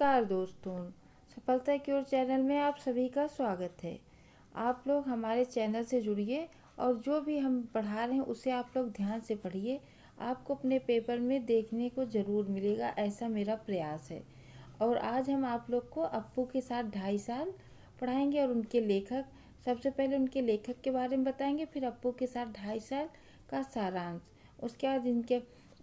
नमस्कार दोस्तों, सफलता की ओर चैनल में आप सभी का स्वागत है। आप लोग हमारे चैनल से जुड़िए और जो भी हम पढ़ा रहे हैं उसे आप लोग ध्यान से पढ़िए। आपको अपने पेपर में देखने को ज़रूर मिलेगा, ऐसा मेरा प्रयास है। और आज हम आप लोग को अप्पू के साथ 2.5 साल पढ़ाएंगे और उनके लेखक, सबसे पहले उनके लेखक के बारे में बताएंगे, फिर अप्पू के साथ 2.5 साल का सारांश, उसके बाद इनके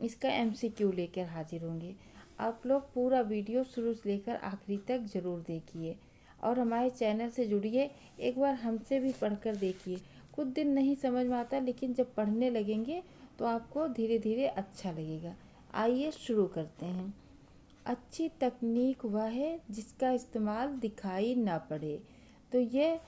इसका MCQ लेकर हाजिर होंगे। आप लोग पूरा वीडियो शुरू से लेकर आखिरी तक ज़रूर देखिए और हमारे चैनल से जुड़िए। एक बार हमसे भी पढ़कर देखिए। कुछ दिन नहीं समझ में आता, लेकिन जब पढ़ने लगेंगे तो आपको धीरे धीरे अच्छा लगेगा। आइए शुरू करते हैं। अच्छी तकनीक वह है जिसका इस्तेमाल दिखाई ना पड़े। तो ये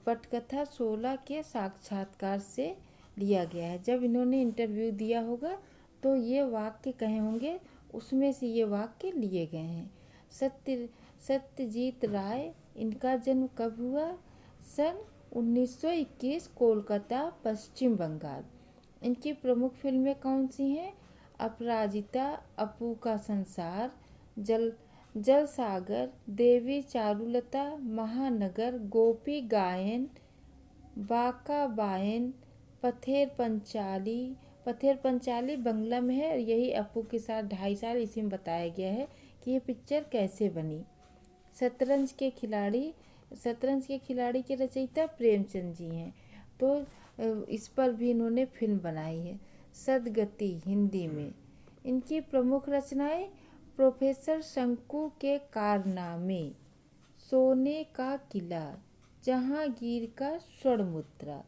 पटकथा 16 के साक्षात्कार से लिया गया है। जब इन्होंने इंटरव्यू दिया होगा तो ये वाक्य कहे होंगे, उसमें से ये वाक्य लिए गए हैं। सत्यजीत राय, इनका जन्म कब हुआ? सन 1921, कोलकाता, पश्चिम बंगाल। इनकी प्रमुख फिल्में कौन सी हैं? अपराजिता, अप्पू का संसार, जल सागर, देवी चारुलता, महानगर, गोपी गायन, बाका बायन, पथेर पंचाली बंगला में है। यही अप्पू के साथ 2.5 साल, इसी में बताया गया है कि ये पिक्चर कैसे बनी। शतरंज के खिलाड़ी के रचयिता प्रेमचंद जी हैं, तो इस पर भी इन्होंने फिल्म बनाई है। सदगति हिंदी में। इनकी प्रमुख रचनाएं प्रोफेसर शंकु के कारनामे, सोने का किला, जहांगीर का स्वर्ण मुद्रा,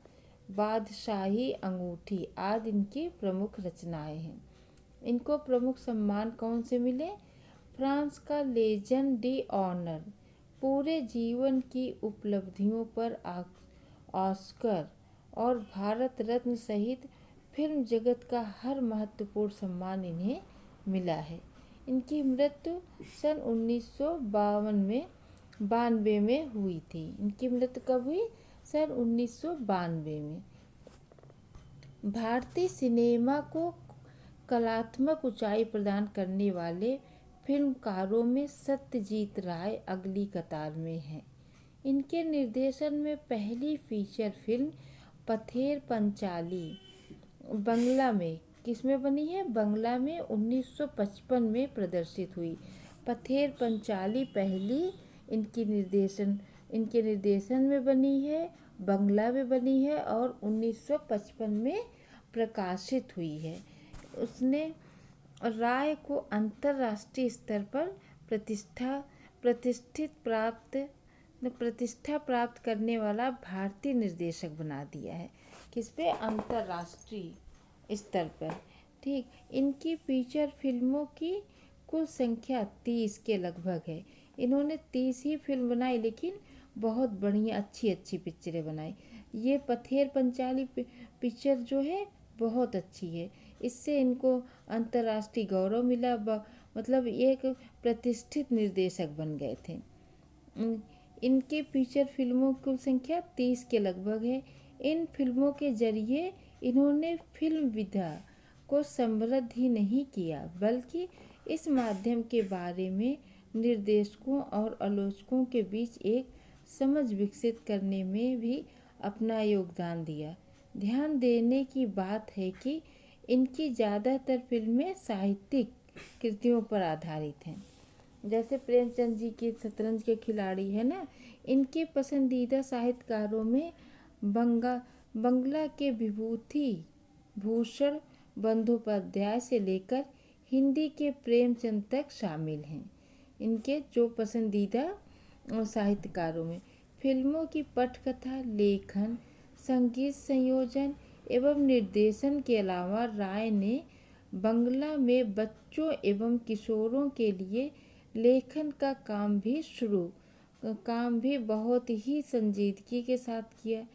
बादशाही अंगूठी आदि इनकी प्रमुख रचनाएं हैं। इनको प्रमुख सम्मान कौन से मिले? फ्रांस का लेजन डी ऑनर, पूरे जीवन की उपलब्धियों पर ऑस्कर और भारत रत्न सहित फिल्म जगत का हर महत्वपूर्ण सम्मान इन्हें मिला है। इनकी मृत्यु सन 1992 में हुई थी। इनकी मृत्यु कब हुई? सन 1992 में। भारतीय सिनेमा को कलात्मक ऊंचाई प्रदान करने वाले फिल्मकारों में सत्यजीत राय अगली कतार में हैं। इनके निर्देशन में पहली फीचर फिल्म पथेर पंचाली बंगला में किसमें बनी है? बंगला में 1955 में प्रदर्शित हुई। पथेर पंचाली पहली इनके निर्देशन में बनी है, बंगला में बनी है और 1955 में प्रकाशित हुई है। उसने राय को अंतर्राष्ट्रीय स्तर पर प्रतिष्ठा प्राप्त करने वाला भारतीय निर्देशक बना दिया है। किस पे? अंतर्राष्ट्रीय स्तर पर। ठीक। इनकी फीचर फिल्मों की कुल संख्या 30 के लगभग है। इन्होंने 30 ही फिल्म बनाई, लेकिन बहुत बढ़िया अच्छी पिक्चरें बनाई। ये पथेर पंचाली पिक्चर जो है बहुत अच्छी है। इससे इनको अंतर्राष्ट्रीय गौरव मिला, मतलब एक प्रतिष्ठित निर्देशक बन गए थे। इनके फीचर फिल्मों की कुल संख्या 30 के लगभग है। इन फिल्मों के जरिए इन्होंने फिल्म विधा को समृद्ध ही नहीं किया, बल्कि इस माध्यम के बारे में निर्देशकों और आलोचकों के बीच एक समझ विकसित करने में भी अपना योगदान दिया। ध्यान देने की बात है कि इनकी ज़्यादातर फिल्में साहित्यिक कृतियों पर आधारित हैं। जैसे प्रेमचंद जी की शतरंज के खिलाड़ी है ना, इनके पसंदीदा साहित्यकारों में बंगला के विभूति भूषण बंदोपाध्याय से लेकर हिंदी के प्रेमचंद तक शामिल हैं। इनके जो पसंदीदा साहित्यकारों में फिल्मों की पटकथा, लेखन, संगीत संयोजन एवं निर्देशन के अलावा राय ने बंगला में बच्चों एवं किशोरों के लिए लेखन का काम भी बहुत ही संजीदगी के साथ किया।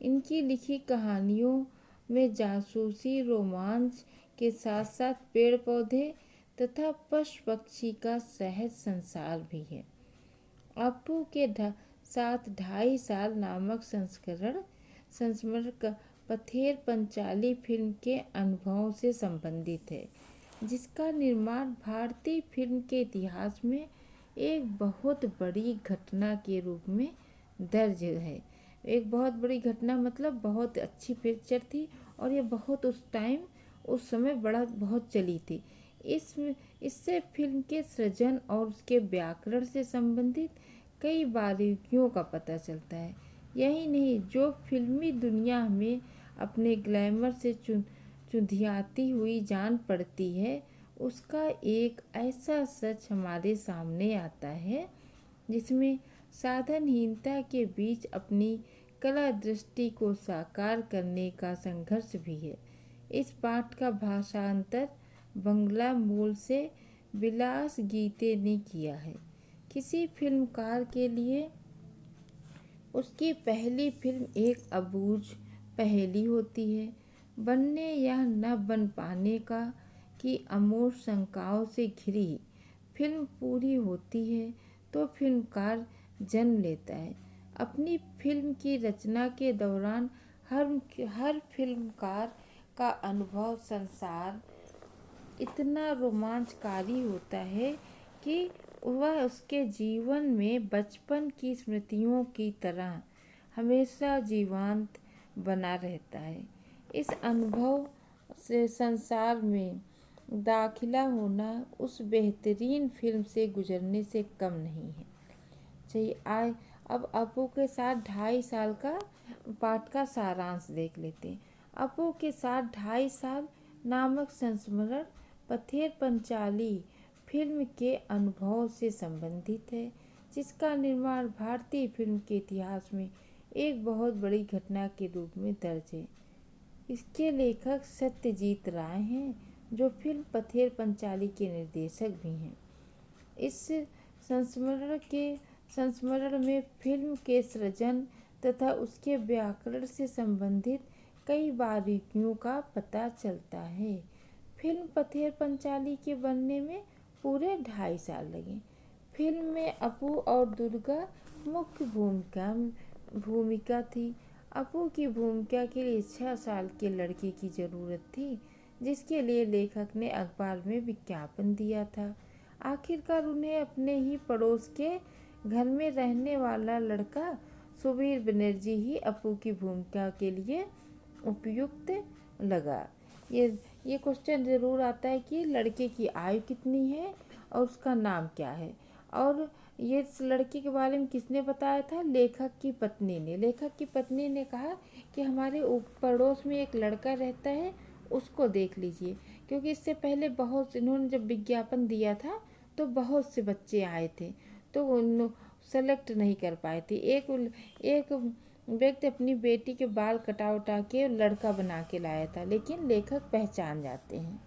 इनकी लिखी कहानियों में जासूसी, रोमांच के साथ साथ पेड़ पौधे तथा पशु पक्षी का सहज संसार भी है। अप्पू के साथ 2.5 साल नामक संस्मरण पथेर पंचाली फिल्म के अनुभवों से संबंधित है, जिसका निर्माण भारतीय फिल्म के इतिहास में एक बहुत बड़ी घटना के रूप में दर्ज है। एक बहुत बड़ी घटना मतलब बहुत अच्छी पिक्चर थी और ये बहुत उस टाइम उस समय बहुत चली थी। इस इससे फिल्म के सृजन और उसके व्याकरण से संबंधित कई बारीकियों का पता चलता है। यही नहीं, जो फिल्मी दुनिया में अपने ग्लैमर से चुंधियाती हुई जान पड़ती है, उसका एक ऐसा सच हमारे सामने आता है जिसमें साधनहीनता के बीच अपनी कला दृष्टि को साकार करने का संघर्ष भी है। इस पाठ का भाषांतर बंगला मूल से विलास गीते ने किया है। किसी फिल्मकार के लिए उसकी पहली फिल्म एक अबूझ पहेली होती है, बनने या न बन पाने का की अमोघ शंकाओं से घिरी। फिल्म पूरी होती है तो फिल्मकार जन्म लेता है। अपनी फिल्म की रचना के दौरान हर फिल्मकार का अनुभव संसार इतना रोमांचकारी होता है कि वह उसके जीवन में बचपन की स्मृतियों की तरह हमेशा जीवंत बना रहता है। इस अनुभव से संसार में दाखिला होना उस बेहतरीन फिल्म से गुजरने से कम नहीं है। चलिए आए अब अपू के साथ 2.5 साल का पाठ का सारांश देख लेते हैं। अपू के साथ 2.5 साल नामक संस्मरण पथेर पंचाली फिल्म के अनुभव से संबंधित है, जिसका निर्माण भारतीय फिल्म के इतिहास में एक बहुत बड़ी घटना के रूप में दर्ज है। इसके लेखक सत्यजीत राय हैं, जो फिल्म पथेर पंचाली के निर्देशक भी हैं। इस संस्मरण में फिल्म के सृजन तथा उसके व्याकरण से संबंधित कई बारीकियों का पता चलता है। फिल्म पथेर पंचाली के बनने में पूरे 2.5 साल लगे। फिल्म में अपू और दुर्गा मुख्य भूमिका थी। अपू की भूमिका के लिए 6 साल के लड़के की जरूरत थी, जिसके लिए लेखक ने अखबार में विज्ञापन दिया था। आखिरकार उन्हें अपने ही पड़ोस के घर में रहने वाला लड़का सुबीर बनर्जी ही अपू की भूमिका के लिए उपयुक्त लगा। ये क्वेश्चन ज़रूर आता है कि लड़के की आयु कितनी है और उसका नाम क्या है। और ये इस लड़के के बारे में किसने बताया था? लेखक की पत्नी ने। लेखक की पत्नी ने कहा कि हमारे पड़ोस में एक लड़का रहता है, उसको देख लीजिए। क्योंकि इससे पहले इन्होंने जब विज्ञापन दिया था तो बहुत से बच्चे आए थे, तो उन सेलेक्ट नहीं कर पाए थे। एक व्यक्ति अपनी बेटी के बाल कटा उटा के लड़का बना के लाया था, लेकिन लेखक पहचान जाते हैं।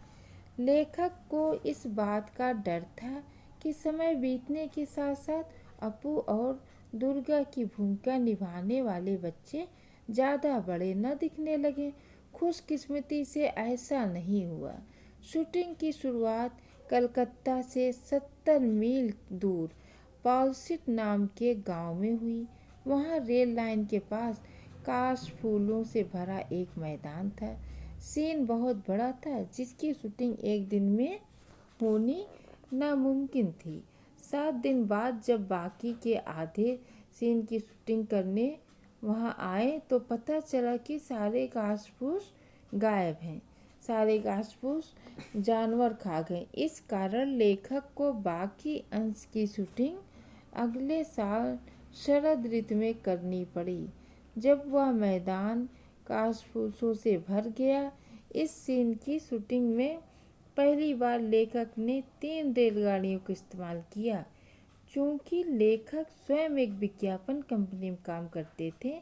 लेखक को इस बात का डर था कि समय बीतने के साथ साथ अपू और दुर्गा की भूमिका निभाने वाले बच्चे ज़्यादा बड़े न दिखने लगे। खुशकिस्मती से ऐसा नहीं हुआ। शूटिंग की शुरुआत कलकत्ता से 70 मील दूर पालसिट नाम के गांव में हुई। वहां रेल लाइन के पास काश फूलों से भरा एक मैदान था। सीन बहुत बड़ा था, जिसकी शूटिंग एक दिन में होनी नामुमकिन थी। 7 दिन बाद जब बाकी के आधे सीन की शूटिंग करने वहां आए तो पता चला कि सारे घास फूस गायब हैं। सारे घास फूस जानवर खा गए। इस कारण लेखक को बाकी अंश की शूटिंग अगले साल शरद ऋतु में करनी पड़ी, जब वह मैदान घास फूसों से भर गया। इस सीन की शूटिंग में पहली बार लेखक ने 3 रेलगाड़ियों का इस्तेमाल किया। चूँकि लेखक स्वयं एक विज्ञापन कंपनी में काम करते थे,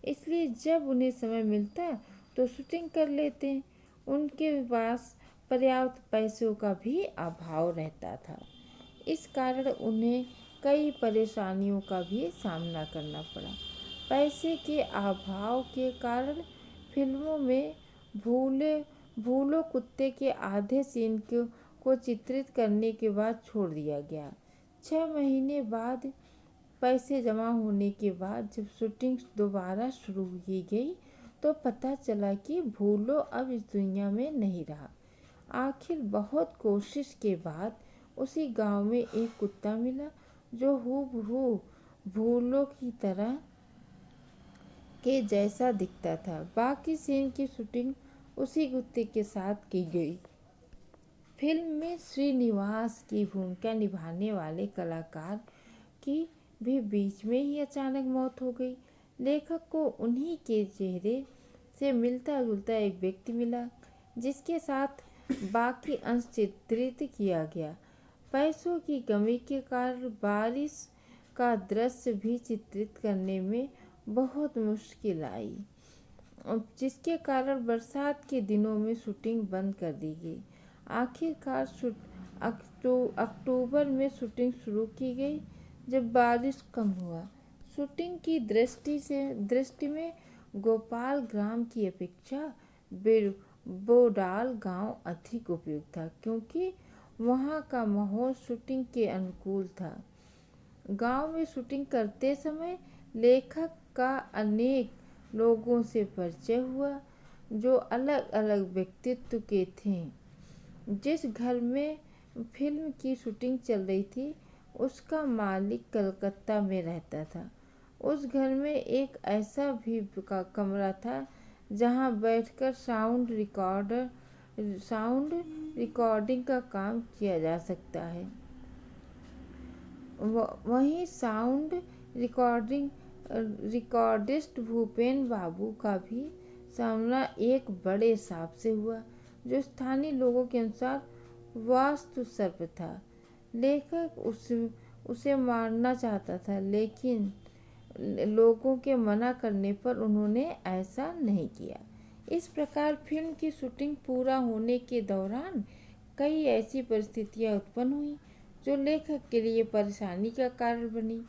इसलिए जब उन्हें समय मिलता तो शूटिंग कर लेते। उनके पास पर्याप्त पैसों का भी अभाव रहता था। इस कारण उन्हें कई परेशानियों का भी सामना करना पड़ा। पैसे के अभाव के कारण फिल्मों में भूलो कुत्ते के आधे सीन को चित्रित करने के बाद छोड़ दिया गया। 6 महीने बाद पैसे जमा होने के बाद जब शूटिंग दोबारा शुरू की गई तो पता चला कि भूलो अब इस दुनिया में नहीं रहा। आखिर बहुत कोशिश के बाद उसी गांव में एक कुत्ता मिला। जो हूबहू भूलों की तरह के जैसा दिखता था। बाकी सीन की शूटिंग उसी कुत्ते के साथ की गई। फिल्म में श्रीनिवास की भूमिका निभाने वाले कलाकार की भी बीच में ही अचानक मौत हो गई। लेखक को उन्हीं के चेहरे से मिलता जुलता एक व्यक्ति मिला, जिसके साथ बाकी अंश चित्रित किया गया। पैसों की कमी के कारण बारिश का दृश्य भी चित्रित करने में बहुत मुश्किल आई, जिसके कारण बरसात के दिनों में शूटिंग बंद कर दी गई। आखिरकार अक्टूबर में शूटिंग शुरू की गई, जब बारिश कम हुआ। शूटिंग की दृष्टि में गोपाल ग्राम की अपेक्षा बोडाल गांव अधिक उपयुक्त था, क्योंकि वहां का माहौल शूटिंग के अनुकूल था। गांव में शूटिंग करते समय लेखक का अनेक लोगों से परिचय हुआ, जो अलग अलग व्यक्तित्व के थे। जिस घर में फिल्म की शूटिंग चल रही थी, उसका मालिक कलकत्ता में रहता था। उस घर में एक ऐसा भी कमरा था जहां बैठकर साउंड रिकॉर्डिंग का काम किया जा सकता है। वहीं साउंड रिकॉर्डिस्ट भूपेन बाबू का भी सामना एक बड़े सांप से हुआ, जो स्थानीय लोगों के अनुसार वास्तु सर्प था। लेखक उसे मारना चाहता था, लेकिन लोगों के मना करने पर उन्होंने ऐसा नहीं किया। इस प्रकार फिल्म की शूटिंग पूरा होने के दौरान कई ऐसी परिस्थितियां उत्पन्न हुई जो लेखक के लिए परेशानी का कारण बनी,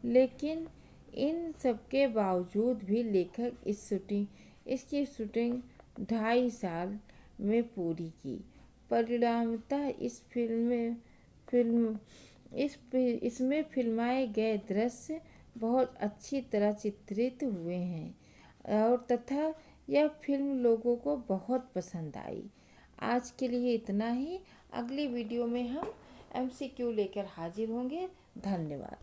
लेकिन इन सबके बावजूद भी लेखक इसकी शूटिंग 2.5 साल में पूरी की। परिणामतः इसमें फिल्माए गए दृश्य बहुत अच्छी तरह चित्रित हुए हैं और तथा यह फिल्म लोगों को बहुत पसंद आई। आज के लिए इतना ही। अगली वीडियो में हम MCQ लेकर हाजिर होंगे। धन्यवाद।